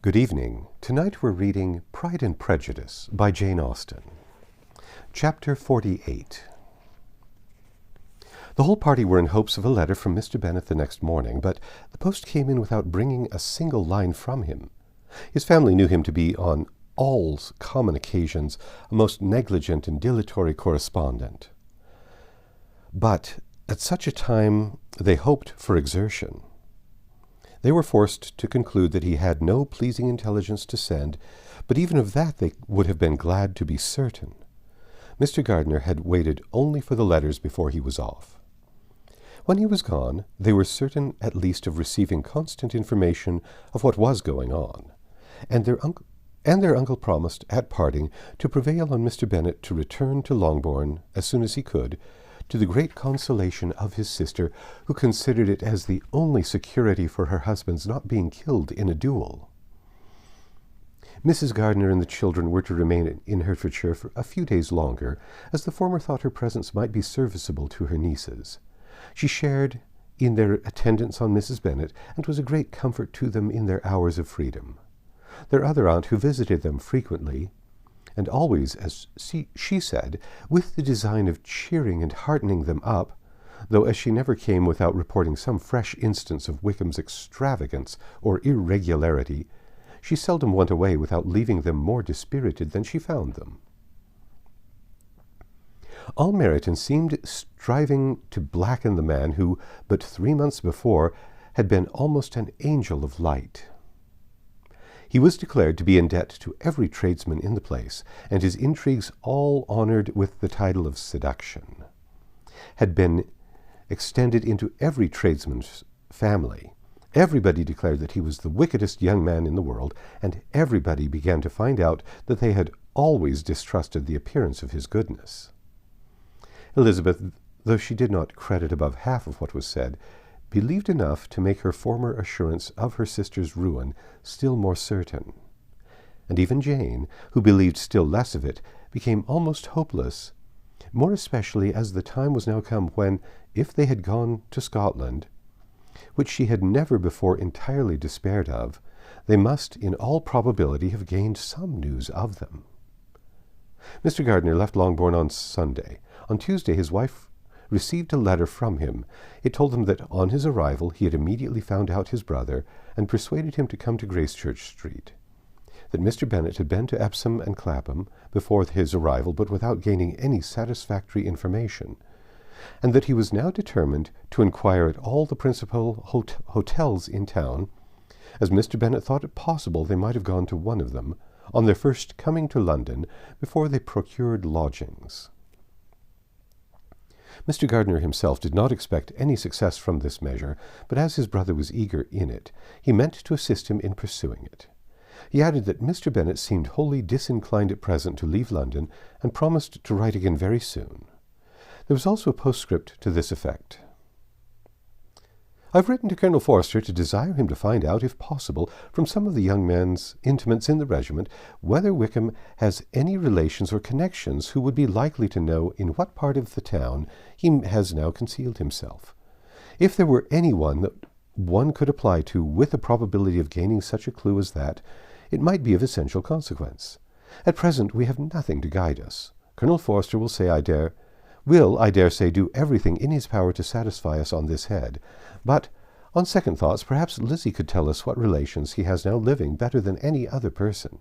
Good evening. Tonight we're reading Pride and Prejudice by Jane Austen. Chapter 48. The whole party were in hopes of a letter from Mr. Bennet the next morning, but the post came in without bringing a single line from him. His family knew him to be, on all common occasions, a most negligent and dilatory correspondent. But at such a time they hoped for exertion. They were forced to conclude that he had no pleasing intelligence to send, but even of that they would have been glad to be certain. Mr. Gardiner had waited only for the letters before he was off. When he was gone, they were certain at least of receiving constant information of what was going on, and their uncle promised, at parting, to prevail on Mr. Bennet to return to Longbourn as soon as he could, to the great consolation of his sister, who considered it as the only security for her husband's not being killed in a duel. Mrs. Gardiner and the children were to remain in Hertfordshire for a few days longer, as the former thought her presence might be serviceable to her nieces. She shared in their attendance on Mrs. Bennet, and was a great comfort to them in their hours of freedom. Their other aunt, who visited them frequently, and always, as she said, with the design of cheering and heartening them up, though as she never came without reporting some fresh instance of Wickham's extravagance or irregularity, she seldom went away without leaving them more dispirited than she found them. All Meryton seemed striving to blacken the man who, but 3 months before, had been almost an angel of light. He was declared to be in debt to every tradesman in the place, and his intrigues, all honoured with the title of seduction, had been extended into every tradesman's family. Everybody declared that he was the wickedest young man in the world, and everybody began to find out that they had always distrusted the appearance of his goodness. Elizabeth, though she did not credit above half of what was said, believed enough to make her former assurance of her sister's ruin still more certain. And even Jane, who believed still less of it, became almost hopeless, more especially as the time was now come when, if they had gone to Scotland, which she had never before entirely despaired of, they must in all probability have gained some news of them. Mr. Gardiner left Longbourn on Sunday. On Tuesday his wife received a letter from him. It told them that on his arrival he had immediately found out his brother, and persuaded him to come to Gracechurch Street; that Mr. Bennet had been to Epsom and Clapham before his arrival, but without gaining any satisfactory information; and that he was now determined to inquire at all the principal hotels in town, as Mr. Bennet thought it possible they might have gone to one of them, on their first coming to London, before they procured lodgings. Mr. Gardiner himself did not expect any success from this measure, but as his brother was eager in it, he meant to assist him in pursuing it. He added that Mr. Bennet seemed wholly disinclined at present to leave London, and promised to write again very soon. There was also a postscript to this effect: "I've written to Colonel Forster to desire him to find out, if possible, from some of the young man's intimates in the regiment, whether Wickham has any relations or connections who would be likely to know in what part of the town he has now concealed himself. If there were any one that one could apply to with a probability of gaining such a clue as that, it might be of essential consequence. At present we have nothing to guide us. Colonel Forster will, I dare say, do everything in his power to satisfy us on this head, but, on second thoughts, perhaps Lizzie could tell us what relations he has now living better than any other person."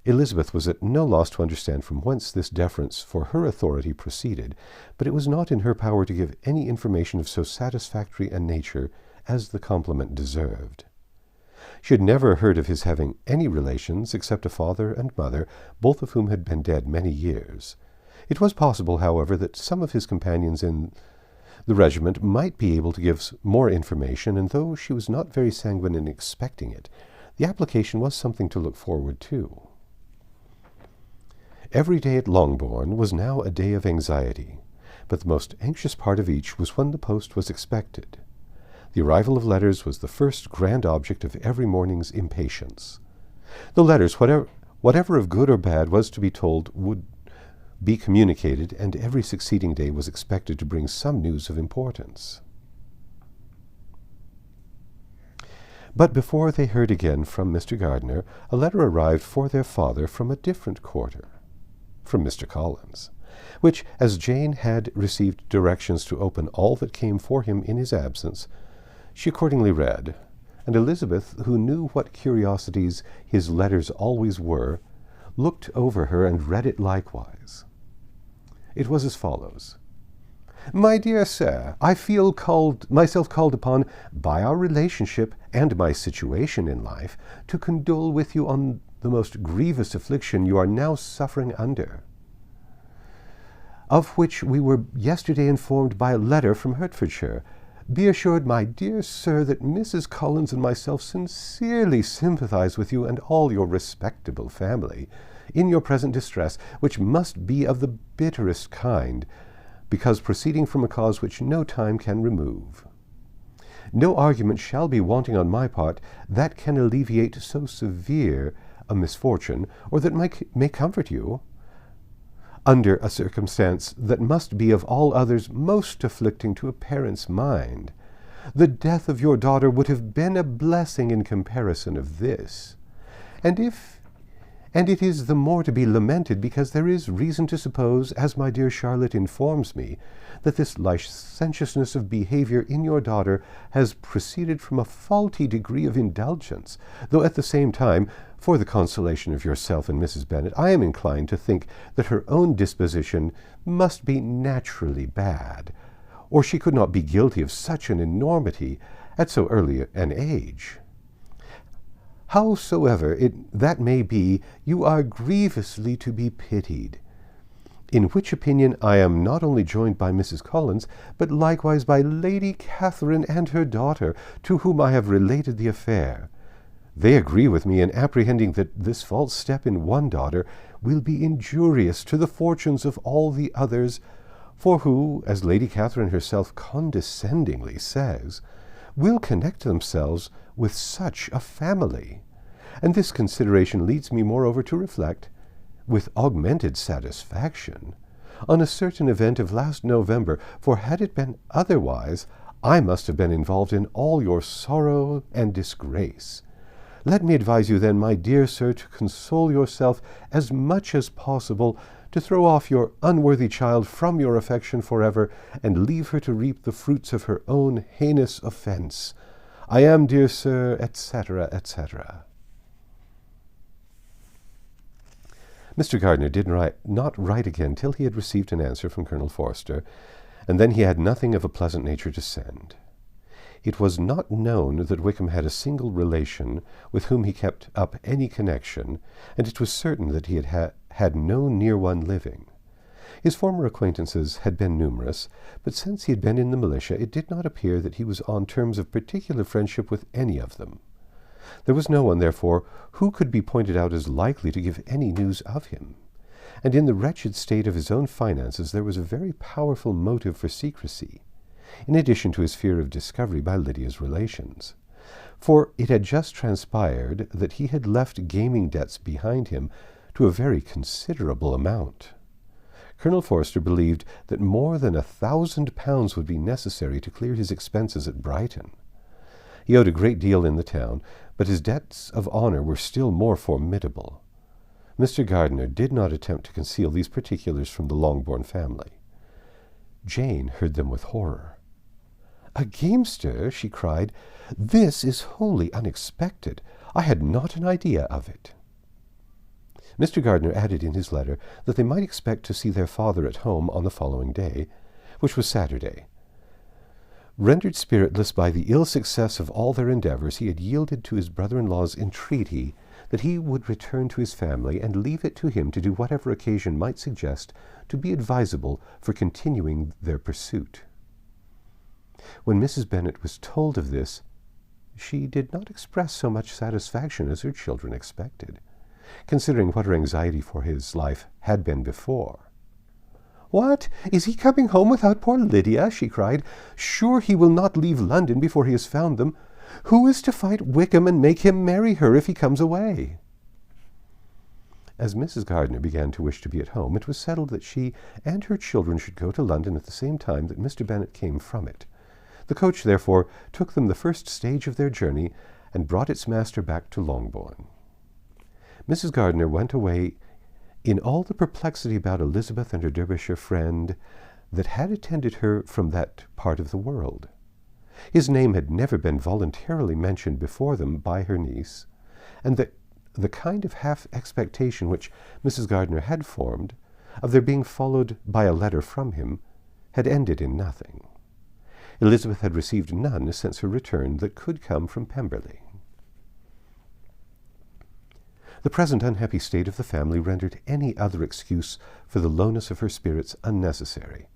Elizabeth was at no loss to understand from whence this deference for her authority proceeded, but it was not in her power to give any information of so satisfactory a nature as the compliment deserved. She had never heard of his having any relations except a father and mother, both of whom had been dead many years. It was possible, however, that some of his companions in the regiment might be able to give more information, and though she was not very sanguine in expecting it, the application was something to look forward to. Every day at Longbourn was now a day of anxiety, but the most anxious part of each was when the post was expected. The arrival of letters was the first grand object of every morning's impatience. The letters, whatever of good or bad was to be told, would be communicated, and every succeeding day was expected to bring some news of importance. But before they heard again from Mr. Gardiner, a letter arrived for their father from a different quarter, from Mr. Collins, which, as Jane had received directions to open all that came for him in his absence, she accordingly read, and Elizabeth, who knew what curiosities his letters always were, looked over her and read it likewise. It was as follows. My dear sir, I feel myself called upon by our relationship and my situation in life to condole with you on the most grievous affliction you are now suffering under, of which we were yesterday informed by a letter from Hertfordshire. Be assured, my dear sir, that Mrs. Collins and myself sincerely sympathize with you and all your respectable family in your present distress, which must be of the bitterest kind, because proceeding from a cause which no time can remove. No argument shall be wanting on my part that can alleviate so severe a misfortune, or that may comfort you, under a circumstance that must be of all others most afflicting to a parent's mind. The death of your daughter would have been a blessing in comparison of this, and it is the more to be lamented because there is reason to suppose, as my dear Charlotte informs me, that this licentiousness of behavior in your daughter has proceeded from a faulty degree of indulgence, though at the same time, for the consolation of yourself and Mrs. Bennet, I am inclined to think that her own disposition must be naturally bad, or she could not be guilty of such an enormity at so early an age. Howsoever that may be, you are grievously to be pitied, in which opinion I am not only joined by Mrs. Collins, but likewise by Lady Catherine and her daughter, to whom I have related the affair. They agree with me in apprehending that this false step in one daughter will be injurious to the fortunes of all the others, for who, as Lady Catherine herself condescendingly says, will connect themselves with such a family. And this consideration leads me moreover to reflect, with augmented satisfaction, on a certain event of last November, for had it been otherwise, I must have been involved in all your sorrow and disgrace. Let me advise you then, my dear sir, to console yourself as much as possible, to throw off your unworthy child from your affection forever, and leave her to reap the fruits of her own heinous offense. I am, dear sir, etc., etc. Mr. Gardiner did not write again till he had received an answer from Colonel Forster, and then he had nothing of a pleasant nature to send. It was not known that Wickham had a single relation with whom he kept up any connection, and it was certain that he had no near one living. His former acquaintances had been numerous, but since he had been in the militia, it did not appear that he was on terms of particular friendship with any of them. There was no one, therefore, who could be pointed out as likely to give any news of him, and in the wretched state of his own finances there was a very powerful motive for secrecy, in addition to his fear of discovery by Lydia's relations. For it had just transpired that he had left gaming debts behind him to a very considerable amount. Colonel Forster believed that more than £1,000 would be necessary to clear his expenses at Brighton. He owed a great deal in the town, but his debts of honour were still more formidable. Mr. Gardiner did not attempt to conceal these particulars from the Longbourn family. Jane heard them with horror. "A gamester!" she cried. "This is wholly unexpected. I had not an idea of it." Mr. Gardiner added in his letter that they might expect to see their father at home on the following day, which was Saturday. Rendered spiritless by the ill success of all their endeavours, he had yielded to his brother-in-law's entreaty that he would return to his family, and leave it to him to do whatever occasion might suggest to be advisable for continuing their pursuit. When Mrs. Bennet was told of this, she did not express so much satisfaction as her children expected, considering what her anxiety for his life had been before. "What! Is he coming home without poor Lydia?" she cried. "Sure he will not leave London before he has found them. Who is to fight Wickham and make him marry her if he comes away?" As Mrs. Gardiner began to wish to be at home, it was settled that she and her children should go to London at the same time that Mr. Bennet came from it. The coach, therefore, took them the first stage of their journey, and brought its master back to Longbourn. Mrs. Gardiner went away in all the perplexity about Elizabeth and her Derbyshire friend that had attended her from that part of the world. His name had never been voluntarily mentioned before them by her niece, and the kind of half-expectation which Mrs. Gardiner had formed of their being followed by a letter from him had ended in nothing. Elizabeth had received none since her return that could come from Pemberley. The present unhappy state of the family rendered any other excuse for the lowness of her spirits unnecessary.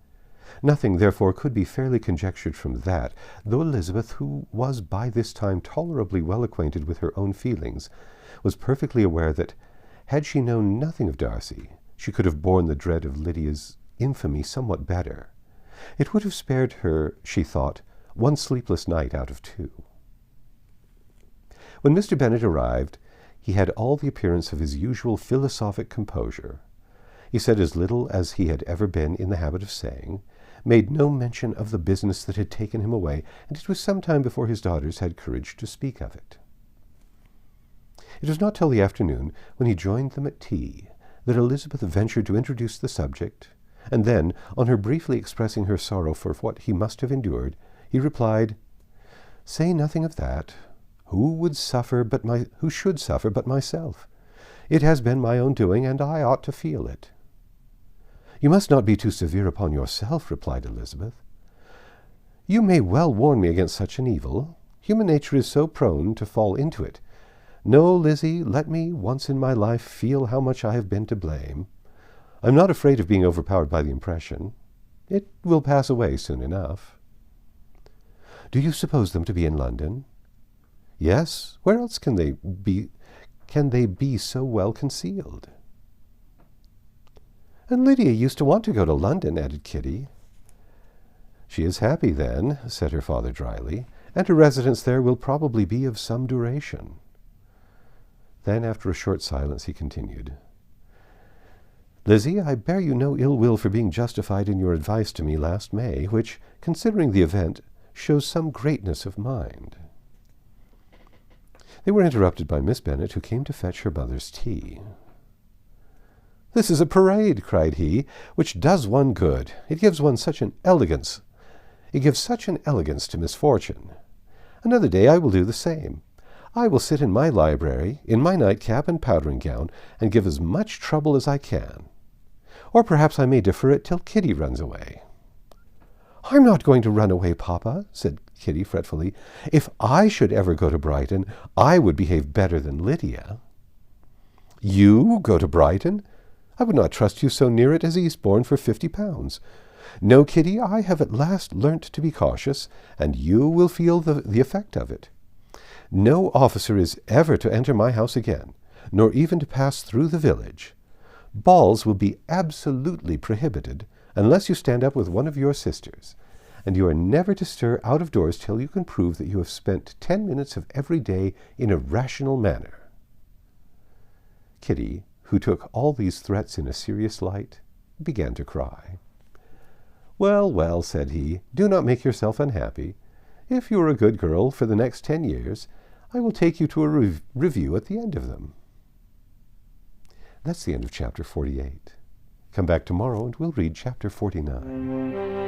Nothing, therefore, could be fairly conjectured from that, though Elizabeth, who was by this time tolerably well acquainted with her own feelings, was perfectly aware that, had she known nothing of Darcy, she could have borne the dread of Lydia's infamy somewhat better. It would have spared her, she thought, one sleepless night out of 2. When Mr. Bennet arrived, he had all the appearance of his usual philosophic composure. He said as little as he had ever been in the habit of saying, made no mention of the business that had taken him away, and it was some time before his daughters had courage to speak of it. It was not till the afternoon, when he joined them at tea, that Elizabeth ventured to introduce the subject, and then, on her briefly expressing her sorrow for what he must have endured, he replied, "Say nothing of that. Who should suffer but myself? It has been my own doing, and I ought to feel it." "You must not be too severe upon yourself," replied Elizabeth. "You may well warn me against such an evil. Human nature is so prone to fall into it. No, Lizzie, let me once in my life feel how much I have been to blame. I'm not afraid of being overpowered by the impression. It will pass away soon enough." "Do you suppose them to be in London?" "Yes. Where else can they be so well concealed?" "And Lydia used to want to go to London," added Kitty. "She is happy, then," said her father dryly, "and her residence there will probably be of some duration." Then, after a short silence, he continued, "Lizzie, I bear you no ill will for being justified in your advice to me last May, which, considering the event, shows some greatness of mind." They were interrupted by Miss Bennet, who came to fetch her mother's tea. "This is a parade," cried he, "which does one good. It gives such an elegance to misfortune. Another day I will do the same. I will sit in my library, in my nightcap and powdering gown, and give as much trouble as I can. Or perhaps I may defer it till Kitty runs away." "I'm not going to run away, Papa," said Kitty fretfully. "If I should ever go to Brighton, I would behave better than Lydia." "You go to Brighton? I would not trust you so near it as Eastbourne for £50. No, Kitty, I have at last learnt to be cautious, and you will feel the effect of it. No officer is ever to enter my house again, nor even to pass through the village. Balls will be absolutely prohibited, unless you stand up with one of your sisters, and you are never to stir out of doors till you can prove that you have spent 10 minutes of every day in a rational manner." Kitty, who took all these threats in a serious light, began to cry. "Well, well," said he, "do not make yourself unhappy. If you are a good girl for the next 10 years, I will take you to a review at the end of them." That's the end of chapter 48. Come back tomorrow and we'll read chapter 49.